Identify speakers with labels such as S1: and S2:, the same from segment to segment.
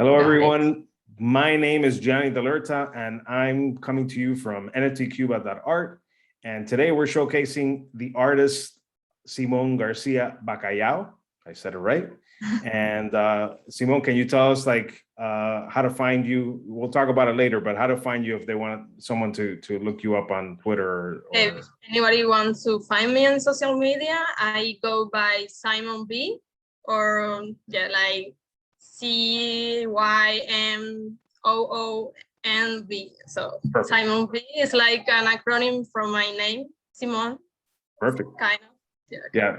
S1: Hello,
S2: Got
S1: everyone. My name is Gianni Delerta, and I'm coming to you from NFTcuba.art. And today we're showcasing the artist Simone Garcia Bacallao. I said it right. And Simone, can you tell us how to find you? We'll talk about it later, but how to find you if they want someone to look you up on Twitter.
S2: If anybody wants to find me on social media, I go by cymoonv or like CYMOONV. So
S1: Perfect.
S2: cymoonv is like an acronym from my name, Simone.
S1: Perfect.
S2: Kind of.
S1: Yeah.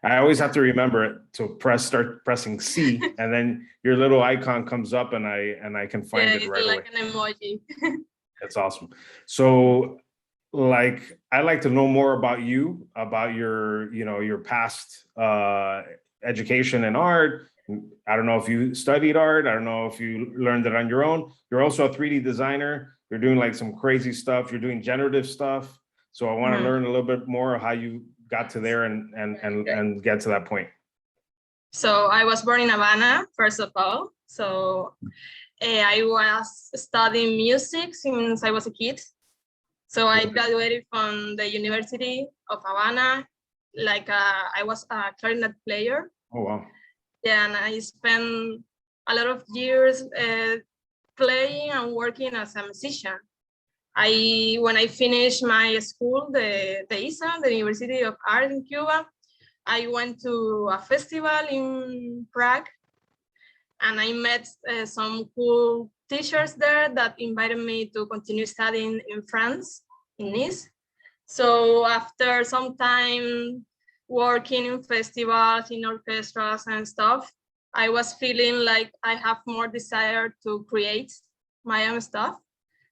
S1: I always have to remember it to start pressing C, and then your little icon comes up, and I can find it right away.
S2: It's like an emoji.
S1: That's awesome. So, I'd like to know more about you, about your past education in art. I don't know if you studied art. I don't know if you learned it on your own. You're also a 3D designer. You're doing like some crazy stuff. You're doing generative stuff. So I want to learn a little bit more of how you got to there and get to that point.
S2: So I was born in Havana, first of all. So I was studying music since I was a kid. So I graduated from the University of Havana. I was a clarinet player.
S1: Oh, wow.
S2: Yeah, and I spent a lot of years playing and working as a musician. When I finished my school, the ISA, the University of Art in Cuba, I went to a festival in Prague, and I met some cool teachers there that invited me to continue studying in France, in Nice. So after some time working in festivals, in orchestras and stuff, I was feeling like I have more desire to create my own stuff.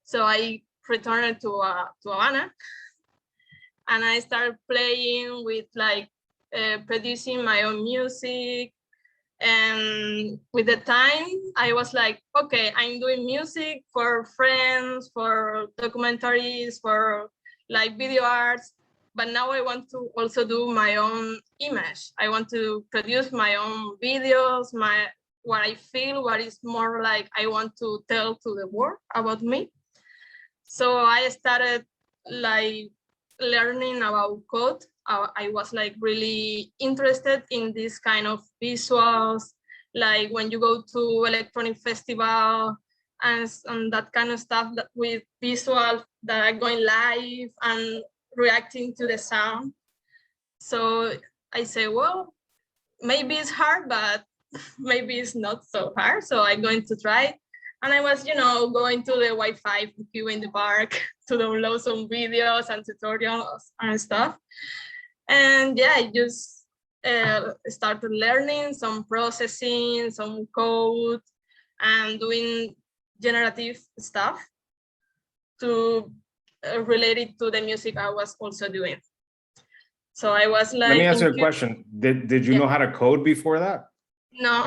S2: So I returned to Havana, and I started playing with producing my own music. And with the time, I was like, okay, I'm doing music for friends, for documentaries, for video arts, but now I want to also do my own image. I want to produce my own videos, what I feel, what is more like I want to tell to the world about me. So I started learning about code. I was really interested in this kind of visuals, like when you go to electronic festival and that kind of stuff with visuals that are going live and reacting to the sound. So I say, well, maybe it's hard, but maybe it's not so hard. So I'm going to try it. And I was, going to the Wi-Fi queue in the park to download some videos and tutorials and stuff. And yeah, I just started learning some processing, some code, and doing generative stuff to relate it to the music I was also doing. So I was like,
S1: let me ask you a question. Did you know how to code before that?
S2: No.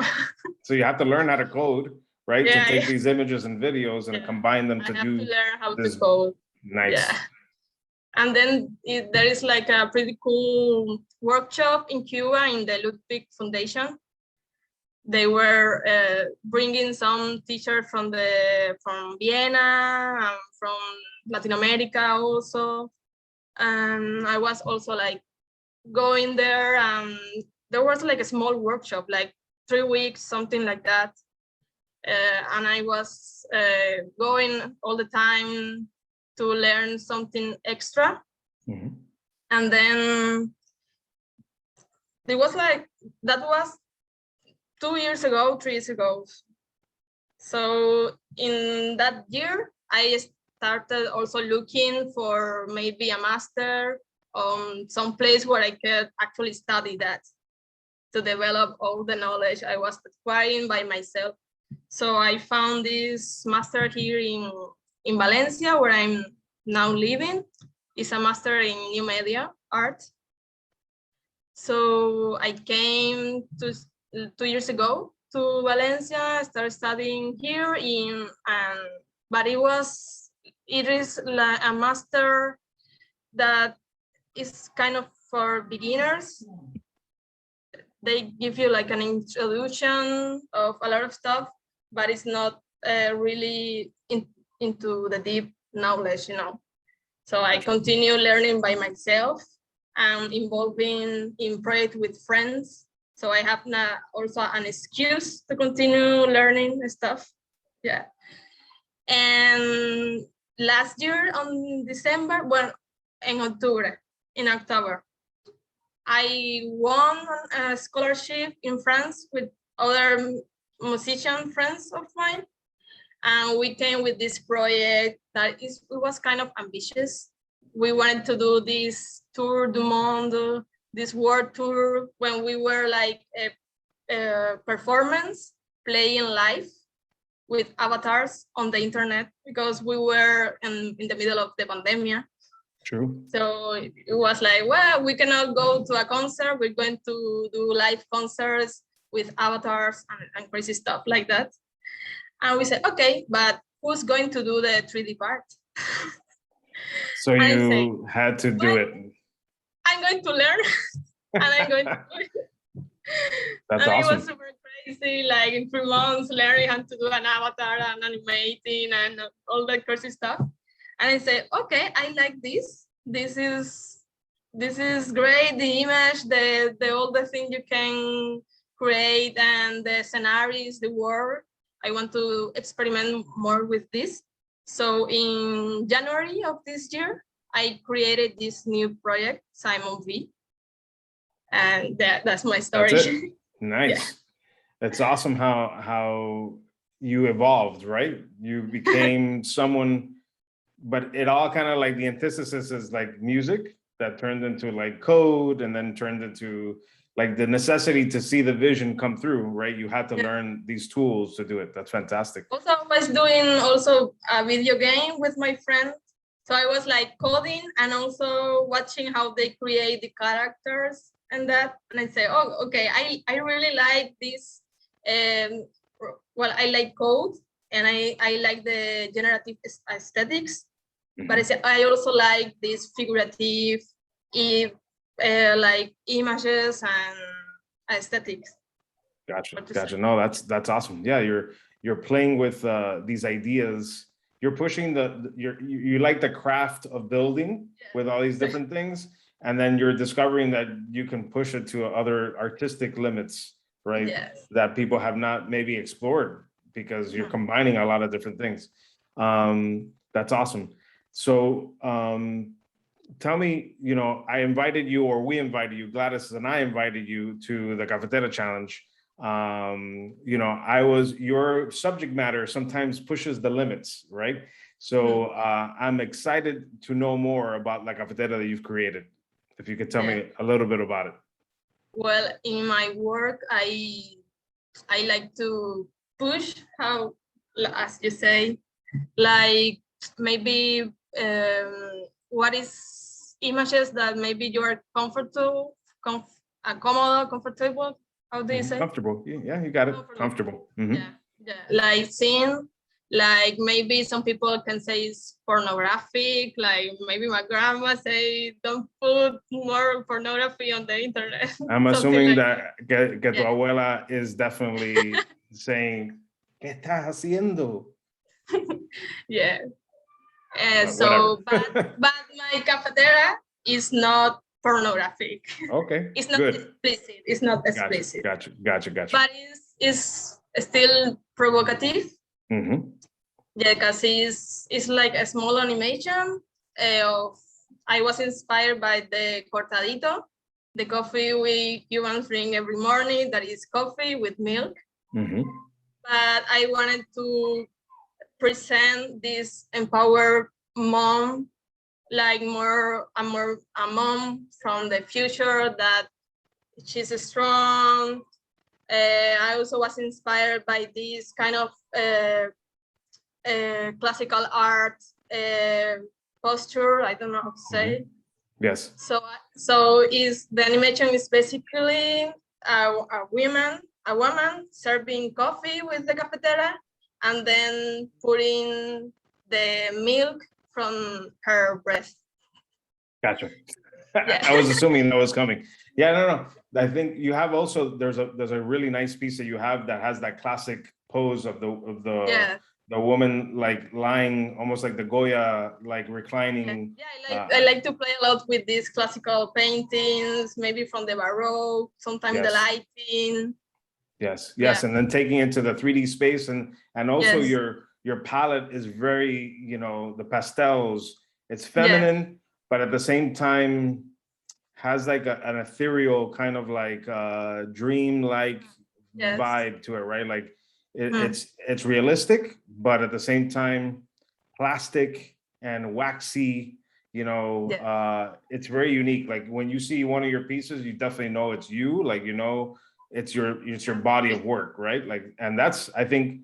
S1: So you have to learn how to code, right?
S2: Yeah,
S1: to take these images and videos and combine them to do.
S2: To learn how to code.
S1: Nice.
S2: Yeah. And then there is a pretty cool workshop in Cuba in the Ludwig Foundation. They were bringing some teachers from Vienna and from Latin America also. And I was also going there, and there was a small workshop, 3 weeks, something like that. And I was going all the time to learn something extra.
S1: Mm-hmm.
S2: And then it was that was 2 years ago, 3 years ago. So in that year, I started also looking for maybe a master on some place where I could actually study that to develop all the knowledge I was acquiring by myself. So I found this master here in Valencia, where I'm now living. It's a master in new media art. So I came 2 years ago to Valencia, started studying here but it is a master that is kind of for beginners. They give you an introduction of a lot of stuff, but it's not really into the deep knowledge, you know. So I continue learning by myself and involving in project with friends. So I have now also an excuse to continue learning stuff. Yeah. And last year on December, well, in October, I won a scholarship in France with other musician friends of mine. And we came with this project that it was kind of ambitious. We wanted to do this Tour du Monde, this world tour, when we were like a performance playing live with avatars on the internet, because we were in the middle of the pandemic.
S1: True.
S2: So it was like, well, we cannot go to a concert. We're going to do live concerts with avatars and crazy stuff like that. And we said, okay, but who's going to do the 3D part?
S1: So you had to do it.
S2: I'm going to learn and I'm going to do it.
S1: That's
S2: and
S1: awesome.
S2: It was super crazy, like in 3 months, learning how to do an avatar and animating and all that crazy stuff. And I said, okay, I like this. This is great. The image, the all the things you can create and the scenarios, the world. I want to experiment more with this. So in January of this year, I created this new project, cymoonv. And that's my story.
S1: That's it. Nice.
S2: Yeah.
S1: It's awesome how you evolved, right? You became someone, but it all kind of like the antithesis is like music that turned into like code and then turned into like the necessity to see the vision come through, right? You had to learn these tools to do it. That's fantastic.
S2: Also, I was doing also a video game with my friend. So I was like coding and also watching how they create the characters and that. And I say, oh, okay, I really like this. Well, I like code and I like the generative aesthetics. Mm-hmm. But I also like this figurative, like images and aesthetics.
S1: Gotcha. No, that's awesome. Yeah, you're playing with these ideas. You're pushing you like the craft of building with all these different things, and then you're discovering that you can push it to other artistic limits, right?
S2: Yes.
S1: That people have not maybe explored because you're combining a lot of different things. That's awesome. So tell me, I invited you, or we invited you, Gladys and I invited you to the Cafetera Challenge. Your subject matter sometimes pushes the limits, right? So I'm excited to know more about La Cafetera that you've created. If you could tell me a little bit about it.
S2: Well, in my work, I like to push how, as you say, like maybe what is images that maybe you are comfortable. How do you say?
S1: Comfortable. Yeah, you got it. Comfortable. Mm-hmm.
S2: Yeah. Like seeing, like maybe some people can say it's pornographic. Like maybe my grandma say don't put more pornography on the internet.
S1: I'm assuming that que tu abuela is definitely saying, ¿Qué estás haciendo?
S2: Yeah. But my cafetera is not pornographic.
S1: Okay.
S2: It's not explicit. It's not explicit.
S1: Gotcha.
S2: But it's still provocative.
S1: Mm-hmm.
S2: Yeah, because it's like a small animation. I was inspired by the cortadito, the coffee we Cubans drink every morning. That is coffee with milk.
S1: Mm-hmm.
S2: But I wanted to present this empowered mom, like a mom from the future, that she's strong. I also was inspired by this kind of classical art posture. I don't know how to say.
S1: Yes.
S2: So the animation is basically a woman serving coffee with the cafetera, and then putting the milk from her breast.
S1: Gotcha. Yeah. I was assuming that was coming. Yeah, no. I think you have also, there's a really nice piece that you have that has that classic pose of
S2: Yeah.
S1: the woman like lying almost like the Goya, like reclining.
S2: I like to play a lot with these classical paintings, maybe from the Baroque, sometimes the
S1: Yes.
S2: lighting.
S1: Yes,
S2: Yeah.
S1: and then taking it to the 3D space, and also
S2: Yes.
S1: your palette is very, the pastels. It's feminine, but at the same time has like an ethereal kind of like dream-like vibe to it, right? Like it's realistic, but at the same time plastic and waxy. It's very unique. Like when you see one of your pieces, you definitely know it's you. Like it's your body of work, right? Like, and that's I think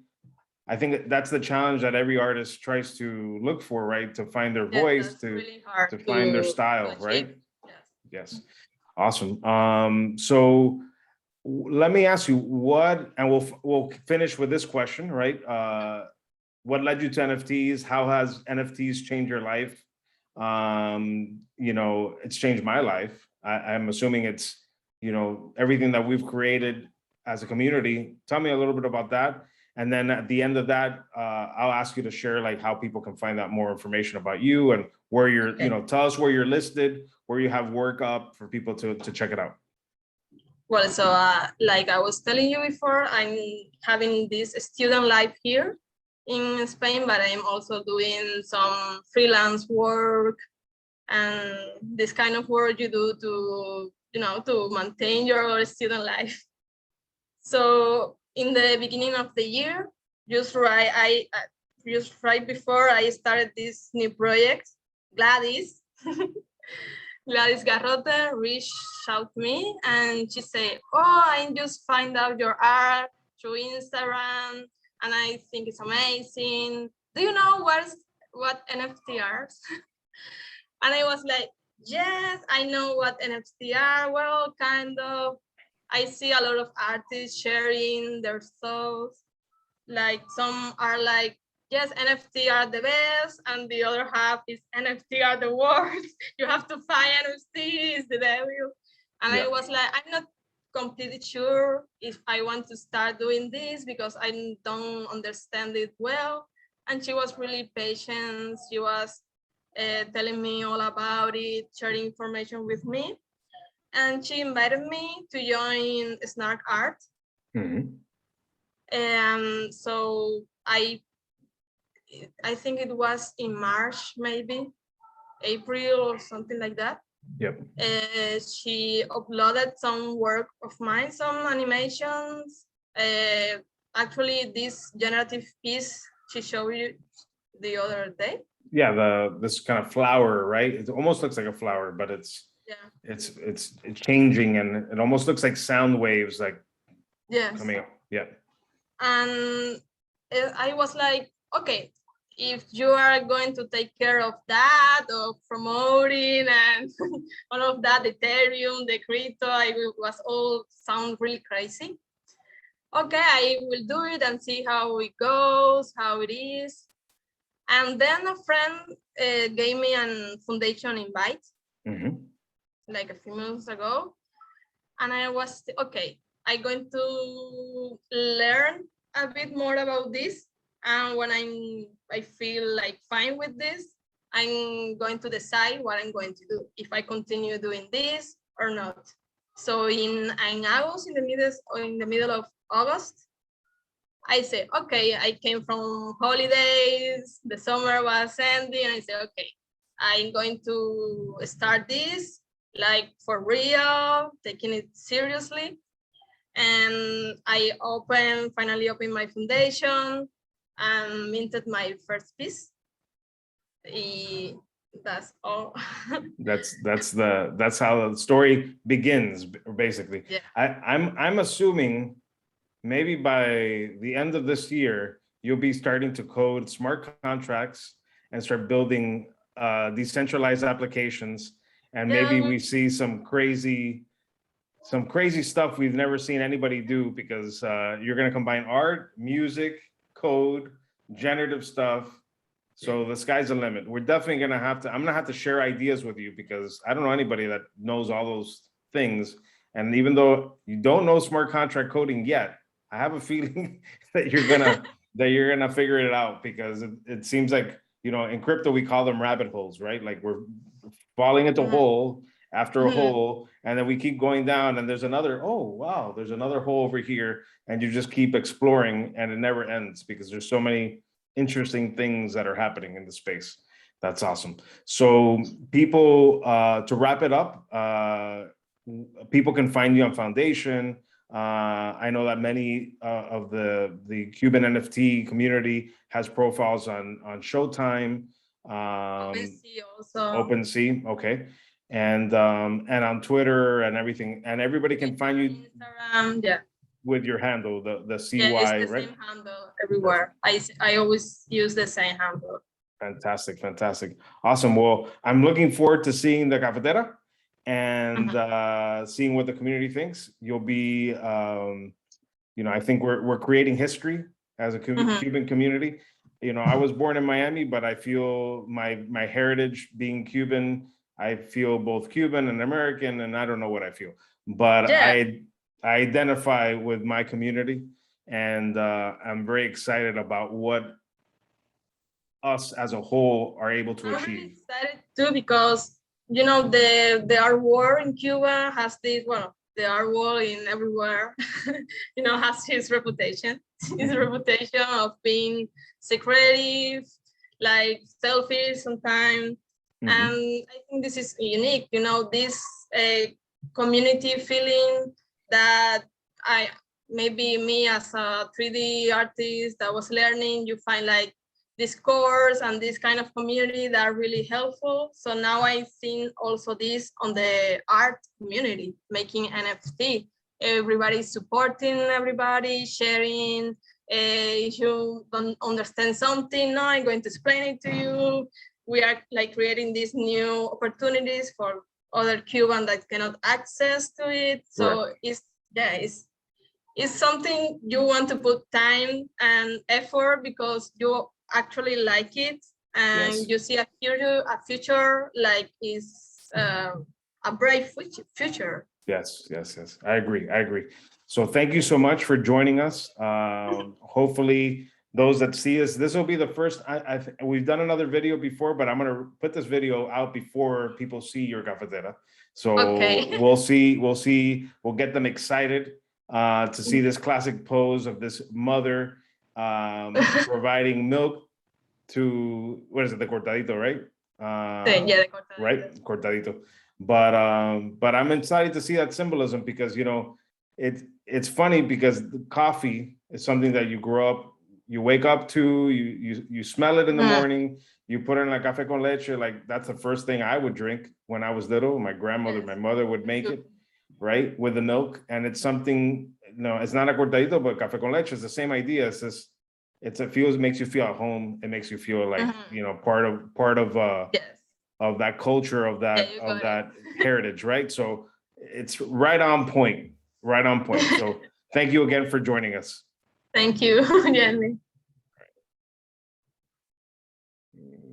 S1: that's the challenge that every artist tries to look for, right? To find their voice,
S2: really hard
S1: to find their style, right?
S2: Yes.
S1: Awesome. So let me ask you and we'll finish with this question, right? What led you to NFTs? How has NFTs changed your life? It's changed my life. I'm assuming it's, everything that we've created as a community. Tell me a little bit about that. And then at the end of that, I'll ask you to share like how people can find out more information about you and where you're, tell us where you're listed, where you have work up for people to check it out.
S2: Well, so like I was telling you before, I'm having this student life here in Spain, but I'm also doing some freelance work and this kind of work you do to, to maintain your student life. So in the beginning of the year, just right before I started this new project, Gladys Garrote reached out to me and she said, "Oh, I just find out your art through Instagram and I think it's amazing. Do you know what NFT are?" And I was like, "Yes, I know what NFT are. Well, kind of. I see a lot of artists sharing their thoughts. Like some are like, yes, NFT are the best, and the other half is NFT are the worst. You have to find NFT is the devil." And I was like, I'm not completely sure if I want to start doing this because I don't understand it well. And she was really patient. She was telling me all about it, sharing information with me. And she invited me to join Snark Art. And so I think it was in March, maybe April or something like that. She uploaded some work of mine, some animations. Actually, this generative piece she showed you the other day. Yeah,
S1: this kind of flower, right? It almost looks like a flower, but it's changing and it almost looks like sound waves like coming up.
S2: And I was like, okay, if you are going to take care of that, of promoting and all of that, Ethereum, the crypto, was all sound really crazy. Okay, I will do it and see how it goes, how it is. And then a friend gave me a foundation invite, like a few months ago. And I was, okay, I'm going to learn a bit more about this. And when I feel like fine with this, I'm going to decide what I'm going to do, if I continue doing this or not. So in August, in the middle of August, I said, okay, I came from holidays, the summer was ending, and I said, okay, I'm going to start this, like for real, taking it seriously. And I finally opened my foundation and minted my first piece. That's all.
S1: that's how the story begins, basically. I'm assuming maybe by the end of this year, you'll be starting to code smart contracts and start building decentralized applications. And maybe we see some crazy stuff we've never seen anybody do, because you're going to combine art, music, code, generative stuff. So the sky's the limit. We're definitely going to I'm going to have to share ideas with you, because I don't know anybody that knows all those things. And even though you don't know smart contract coding yet, I have a feeling that you're gonna figure it out, because it seems like, you know, in crypto we call them rabbit holes, right? Like we're falling into hole after a hole, and then we keep going down, and there's another, oh wow, there's another hole over here, and you just keep exploring, and it never ends because there's so many interesting things that are happening in the space. That's awesome. So people, to wrap it up, people can find you on Foundation. I know that many of the Cuban NFT community has profiles on Showtime,
S2: OpenSea also.
S1: OpenSea, okay, and on Twitter and everything, and everybody can find you
S2: Instagram, yeah,
S1: with your handle, the CY,
S2: yeah, it's the
S1: right?
S2: same handle everywhere. I always use the same handle.
S1: Fantastic, fantastic, awesome. Well, I'm looking forward to seeing the Cafetera and seeing what the community thinks. You'll be, you know, I think we're creating history as a Cuban community. You know, I was born in Miami, but I feel my heritage being Cuban, I feel both Cuban and American, and I don't know what I feel, but
S2: yeah.
S1: I identify with my community, and I'm very excited about what us as a whole are able to achieve.
S2: I'm really excited too, because you know the art world in Cuba has this, well, the art world in everywhere, you know, has his reputation of being secretive, like selfish sometimes. And I think this is unique, you know, this community feeling that maybe me as a 3D artist that was learning, you find like this course and this kind of community that are really helpful. So now I've seen also this on the art community, making NFT. Everybody's supporting everybody, sharing. If you don't understand something, no, I'm going to explain it to you. We are like creating these new opportunities for other Cubans that cannot access to it. So it's something you want to put time and effort because you actually like it, and you see a future like is a bright future.
S1: Yes. I agree. So thank you so much for joining us. Hopefully those that see us, this will be the first, we've done another video before, but I'm going to put this video out before people see your Cafetera. So we'll see, we'll get them excited to see this classic pose of this mother providing milk to, what is it, the cortadito, right?
S2: Yeah, the cortadito.
S1: Right, cortadito. But I'm excited to see that symbolism, because, you know, it's funny because the coffee is something that you grow up, you wake up to, you smell it in the morning, you put it in like café con leche, like that's the first thing I would drink when I was little. My grandmother, my mother would make it, right, with the milk, and it's something, no, it's not a cortadito, but café con leche is the same idea. It's just, makes you feel at home. It makes you feel like, you know, part of that culture, of that heritage, right? So it's right on point. So thank you again for joining us.
S2: Thank you, Jenny.